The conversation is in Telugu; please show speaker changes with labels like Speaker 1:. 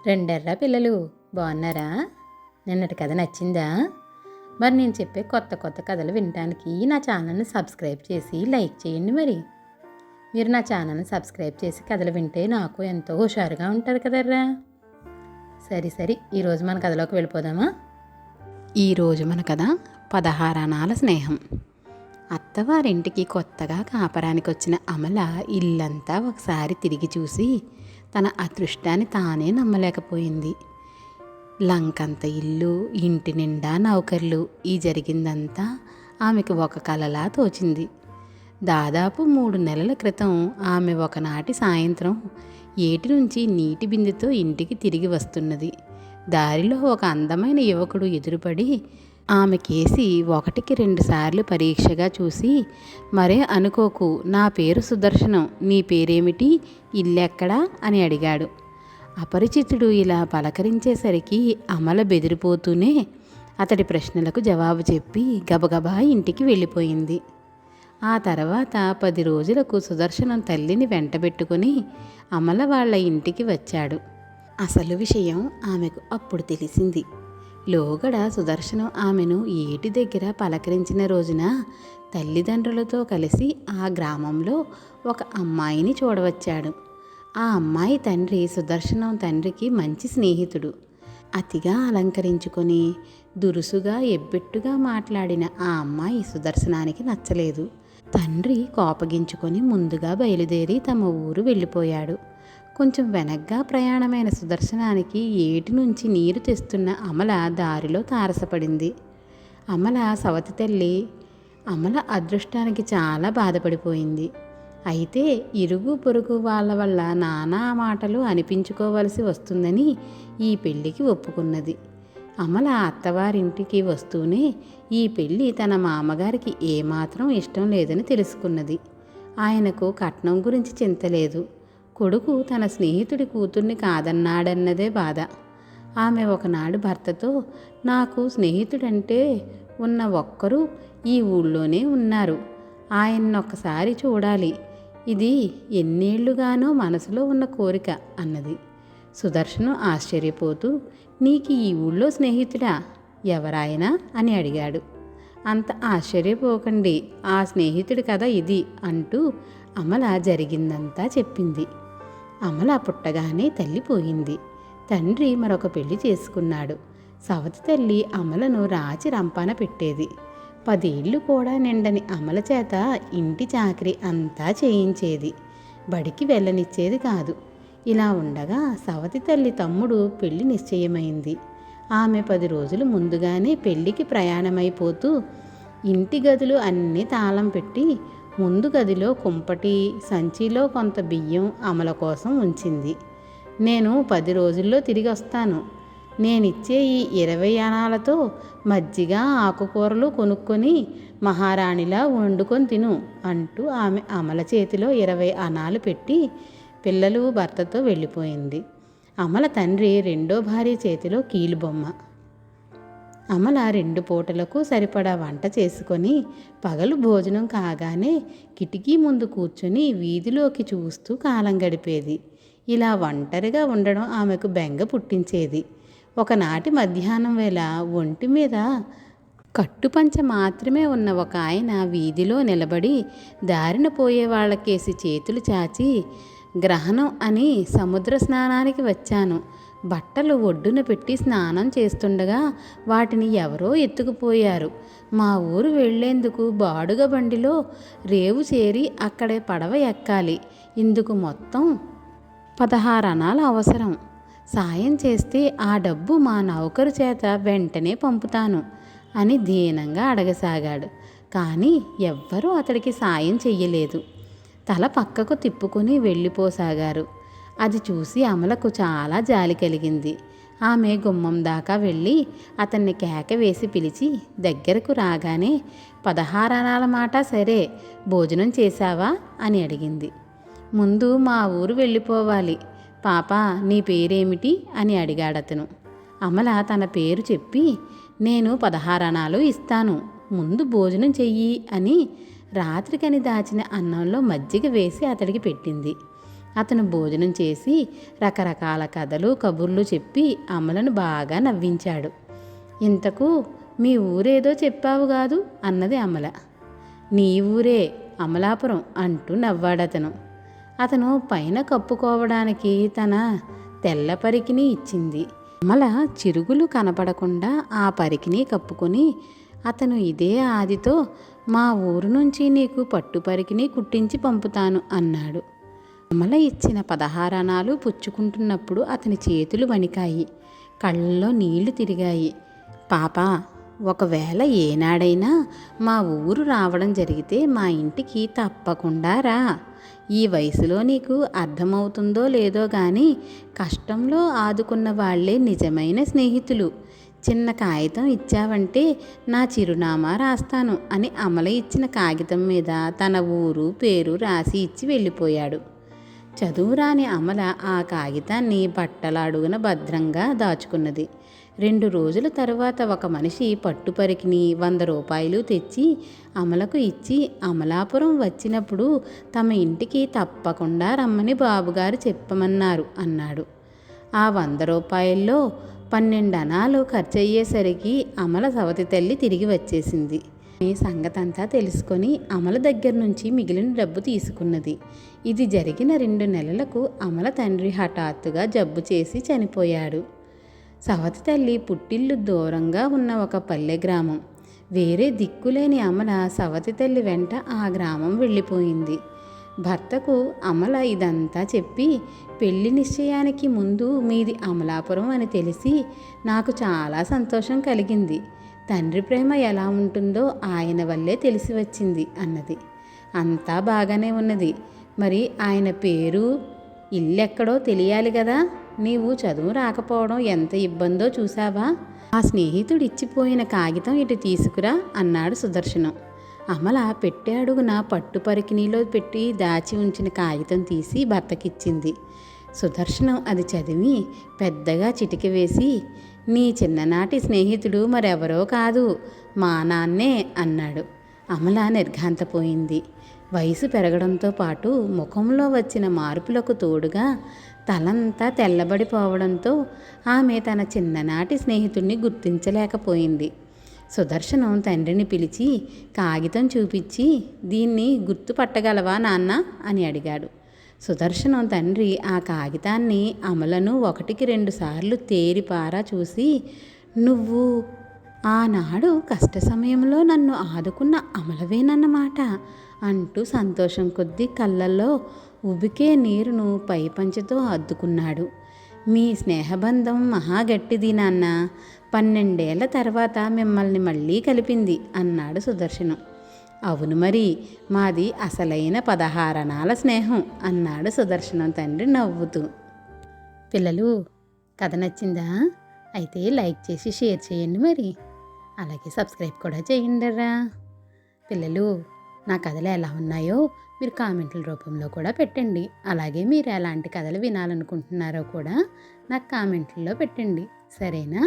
Speaker 1: రెండెర్ర పిల్లలు బాగున్నారా? నిన్నటి కథ నచ్చిందా? మరి నేను చెప్పే కొత్త కొత్త కథలు వినడానికి నా ఛానల్ని సబ్స్క్రైబ్ చేసి లైక్ చేయండి. మీరు నా ఛానల్ని సబ్స్క్రైబ్ చేసి కథలు వింటే నాకు ఎంతో హుషారుగా ఉంటుంది కదర్రా. సరే ఈరోజు మన కథలోకి వెళ్ళిపోదామా? ఈరోజు మన కథ 16 అణాల స్నేహం. అత్తవారింటికి కొత్తగా కాపరానికి వచ్చిన అమల ఇల్లంతా ఒకసారి తిరిగి చూసి తన అదృష్టాన్ని తానే నమ్మలేకపోయింది. లంకంత ఇల్లు, ఇంటి నిండా నౌకర్లు, ఈ జరిగిందంతా ఆమెకు ఒక కలలా తోచింది. దాదాపు 3 నెలల క్రితం ఆమె ఒకనాటి సాయంత్రం ఏటి నుంచి నీటి బిందెతో ఇంటికి తిరిగి వస్తున్నది. దారిలో ఒక అందమైన యువకుడు ఎదురుపడి ఆమె కేసి 1కి 2 సార్లు పరీక్షగా చూసి, మరే అనుకోకు, నా పేరు సుదర్శనం, నీ పేరేమిటి, ఇల్లెక్కడా అని అడిగాడు. అపరిచితుడు ఇలా పలకరించేసరికి అమల బెదిరిపోతూనే అతడి ప్రశ్నలకు జవాబు చెప్పి గబగబా ఇంటికి వెళ్ళిపోయింది. ఆ తర్వాత 10 రోజులకు సుదర్శనం తల్లిని వెంటబెట్టుకుని అమల వాళ్ళ ఇంటికి వచ్చాడు. అసలు విషయం ఆమెకు అప్పుడు తెలిసింది. లోగడ సుదర్శనం ఆమెను ఏటి దగ్గర పలకరించిన రోజున తల్లిదండ్రులతో కలిసి ఆ గ్రామంలో ఒక అమ్మాయిని చూడవచ్చాడు. ఆ అమ్మాయి తండ్రి సుదర్శనం తండ్రికి మంచి స్నేహితుడు. అతిగా అలంకరించుకొని దురుసుగా ఎబ్బెట్టుగా మాట్లాడిన ఆ అమ్మాయి సుదర్శనానికి నచ్చలేదు. తండ్రి కోపగించుకొని ముందుగా బయలుదేరి తమ ఊరు వెళ్ళిపోయాడు. కొంచెం వెనగ్గా ప్రయాణమైన సుదర్శనానికి ఏటి నుంచి నీరు తెస్తున్న అమల దారిలో తారసపడింది. అమల సవతి తల్లి అమల అదృష్టానికి చాలా బాధపడిపోయింది. అయితే ఇరుగు పొరుగు వాళ్ళ వల్ల నానా మాటలు అనిపించుకోవలసి వస్తుందని ఈ పెళ్ళికి ఒప్పుకున్నది. అమల అత్తవారింటికి వస్తూనే ఈ పెళ్ళి తన మామగారికి ఏమాత్రం ఇష్టం లేదని తెలుసుకున్నది. ఆయనకు కట్నం గురించి చింత లేదు. కొడుకు తన స్నేహితుడి కూతుర్ని కాదన్నాడన్నదే బాధ. ఆమె ఒకనాడు భర్తతో, నాకు స్నేహితుడంటే ఉన్న ఒక్కరు ఈ ఊళ్ళోనే ఉన్నారు, ఆయన్నొక్కసారి చూడాలి, ఇది ఎన్నేళ్లుగానో మనసులో ఉన్న కోరిక అన్నది. సుదర్శనం ఆశ్చర్యపోతూ, నీకు ఈ ఊళ్ళో స్నేహితుడా, ఎవరాయనా అని అడిగాడు. అంత ఆశ్చర్యపోకండి, ఆ స్నేహితుడి కథ ఇది అంటూ అమల జరిగిందంతా చెప్పింది. అమల పుట్టగానే తల్లి పోయింది. తండ్రి మరొక పెళ్లి చేసుకున్నాడు. సవతి తల్లి అమలను రాచి రంపాన పెట్టేది. 10 ఏళ్ళు కూడా నిండని అమల చేత ఇంటి చాకరీ అంతా చేయించేది. బడికి వెళ్ళనిచ్చేది కాదు. ఇలా ఉండగా సవతి తల్లి తమ్ముడు పెళ్లి నిశ్చయమైంది. ఆమె 10 రోజులు ముందుగానే పెళ్లికి ప్రయాణమైపోతూ ఇంటి గదులు అన్నీ తాళం పెట్టి ముందు గదిలో కుంపటి, సంచిలో కొంత బియ్యం అమల కోసం ఉంచింది. నేను 10 రోజుల్లో తిరిగి వస్తాను, నేనిచ్చే ఈ 20 అణాలతో మజ్జిగ, ఆకుకూరలు కొనుక్కొని మహారాణిలా వండుకొని తిను అంటూ ఆమె అమల చేతిలో 20 అణాలు పెట్టి పిల్లలు భర్తతో వెళ్ళిపోయింది. అమల తండ్రి రెండో భార్య చేతిలో కీలుబొమ్మ. అమల 2 పూటలకు సరిపడా వంట చేసుకొని పగలు భోజనం కాగానే కిటికీ ముందు కూర్చొని వీధిలోకి చూస్తూ కాలం గడిపేది. ఇలా ఒంటరిగా ఉండడం ఆమెకు బెంగ పుట్టించేది. ఒకనాటి మధ్యాహ్నం వేళ ఒంటి మీద కట్టుపంచ మాత్రమే ఉన్న ఒక ఆయన వీధిలో నిలబడి దారిన పోయే వాళ్ళకేసి చేతులు చాచి, గ్రహణం అని సముద్ర స్నానానికి వచ్చాను, బట్టలు ఒడ్డున పెట్టి స్నానం చేస్తుండగా వాటిని ఎవరో ఎత్తుకుపోయారు, మా ఊరు వెళ్లేందుకు బాడుగ బండిలో రేవు చేరి అక్కడే పడవ ఎక్కాలి, ఇందుకు మొత్తం 16 అణాలు అవసరం, సాయం చేస్తే ఆ డబ్బు మా నౌకరు చేత వెంటనే పంపుతాను అని దీనంగా అడగసాగాడు. కానీ ఎవ్వరూ అతడికి సాయం చెయ్యలేదు. తల పక్కకు తిప్పుకొని వెళ్ళిపోసాగారు. అది చూసి అమలకు చాలా జాలి కలిగింది. ఆమె గుమ్మం దాకా వెళ్ళి అతన్ని కేక వేసి పిలిచి దగ్గరకు రాగానే 16 అణాల మాట సరే, భోజనం చేశావా అని అడిగింది. ముందు మా ఊరు వెళ్ళిపోవాలి, పాపా నీ పేరేమిటి అని అడిగాడతను. అమల తన పేరు చెప్పి, నేను 16 అణాలు ఇస్తాను, ముందు భోజనం చెయ్యి అని రాత్రికని దాచిన అన్నంలో మజ్జిగ వేసి అతడికి పెట్టింది. అతను భోజనం చేసి రకరకాల కథలు కబుర్లు చెప్పి అమలను బాగా నవ్వించాడు. ఇంతకు మీ ఊరేదో చెప్పావు కాదు అన్నది అమల. నీ ఊరే అమలాపురం అంటూ నవ్వాడతను. అతను పైన కప్పుకోవడానికి తన తెల్ల పరికిని ఇచ్చింది. అమల చిరుగులు కనపడకుండా ఆ పరికిని కప్పుకొని అతను ఇదే ఆదితో మా ఊరు నుంచి నీకు పట్టు పరికిని కుట్టించి పంపుతాను అన్నాడు. అమల ఇచ్చిన 16 అణాలు పుచ్చుకుంటున్నప్పుడు అతని చేతులు వణికాయి, కళ్ళల్లో నీళ్లు తిరిగాయి. పాపా, ఒకవేళ ఏనాడైనా మా ఊరు రావడం జరిగితే మా ఇంటికి తప్పకుండా రా. ఈ వయసులో నీకు అర్థమవుతుందో లేదో కానీ కష్టంలో ఆదుకున్న వాళ్లే నిజమైన స్నేహితులు. చిన్న కాగితం ఇచ్చావంటే నా చిరునామా రాస్తాను అని అమల ఇచ్చిన కాగితం మీద తన ఊరు పేరు రాసి ఇచ్చి వెళ్ళిపోయాడు. చదువురాని అమల ఆ కాగితాన్ని బట్టలాడుగున భద్రంగా దాచుకున్నది. 2 రోజుల తరువాత ఒక మనిషి పట్టుపరికిని 100 రూపాయలు తెచ్చి అమలకు ఇచ్చి అమలాపురం వచ్చినప్పుడు తమ ఇంటికి తప్పకుండా రమ్మని బాబుగారు చెప్పమన్నారు అన్నాడు. ఆ 100 రూపాయల్లో 12 అణాలు ఖర్చయ్యేసరికి అమల సవతి తల్లి తిరిగి వచ్చేసింది. ఈ సంగతంతా తెలుసుకొని అమల దగ్గర నుంచి మిగిలిన డబ్బు తీసుకున్నది. ఇది జరిగిన 2 నెలలకు అమల తండ్రి హఠాత్తుగా జబ్బు చేసి చనిపోయాడు. సవతి తల్లి పుట్టిల్లు దూరంగా ఉన్న ఒక పల్లె గ్రామం. వేరే దిక్కులేని అమల సవతి తల్లి వెంట ఆ గ్రామం వెళ్ళిపోయింది. భర్తకు అమల ఇదంతా చెప్పి, పెళ్లి నిశ్చయానికి ముందు మీది అమలాపురం అని తెలిసి నాకు చాలా సంతోషం కలిగింది. తండ్రి ప్రేమ ఎలా ఉంటుందో ఆయన వల్లే తెలిసి వచ్చింది అన్నది. అంతా బాగానే ఉన్నది. మరి ఆయన పేరు, ఇల్లెక్కడో తెలియాలి కదా. నీవు చదువు రాకపోవడం ఎంత ఇబ్బందో చూసావా? ఆ స్నేహితుడు ఇచ్చిపోయిన కాగితం ఇటు తీసుకురా అన్నాడు సుదర్శనం. అమల పెట్టే అడుగున పట్టు పరికిణీలో పెట్టి దాచి ఉంచిన కాగితం తీసి భర్తకిచ్చింది. సుదర్శనం అది చదివి పెద్దగా చిటిక వేసి, నీ చిన్ననాటి స్నేహితుడు మరెవరో కాదు, మా నాన్నే అన్నాడు. అమల నిర్ఘాంతపోయింది. వయసు పెరగడంతో పాటు ముఖంలో వచ్చిన మార్పులకు తోడుగా తలంతా తెల్లబడిపోవడంతో ఆమె తన చిన్ననాటి స్నేహితుడిని గుర్తించలేకపోయింది. సుదర్శనం తండ్రిని పిలిచి కాగితం చూపించి, దీన్ని గుర్తుపట్టగలవా నాన్న అని అడిగాడు. సుదర్శనం తండ్రి ఆ కాగితాన్ని అమలను 1కి 2 సార్లు తేరిపారా చూసి, నువ్వు ఆనాడు కష్ట సమయంలో నన్ను ఆదుకున్న అమలవేనన్నమాట అంటూ సంతోషం కొద్దీ కళ్ళల్లో ఉబికే నీరును పైపంచతో అద్దుకున్నాడు. మీ స్నేహబంధం మహాగట్టిది నాన్న. 12 ఏళ్ల తర్వాత మిమ్మల్ని మళ్ళీ కలిపింది అన్నాడు సుదర్శనం. అవును మరి, మాది అసలైన 16 అణాల స్నేహం అన్నాడు సుదర్శనం తండ్రి నవ్వుతూ. పిల్లలు, కథ నచ్చిందా? అయితే లైక్ చేసి షేర్ చేయండి మరి. అలాగే సబ్స్క్రైబ్ కూడా చేయండిరా. పిల్లలు, నా కథలు ఎలా ఉన్నాయో మీరు కామెంట్ల రూపంలో కూడా పెట్టండి. అలాగే మీరు ఎలాంటి కథలు వినాలనుకుంటున్నారో కూడా నాకు కామెంట్లలో పెట్టండి. సరేనా?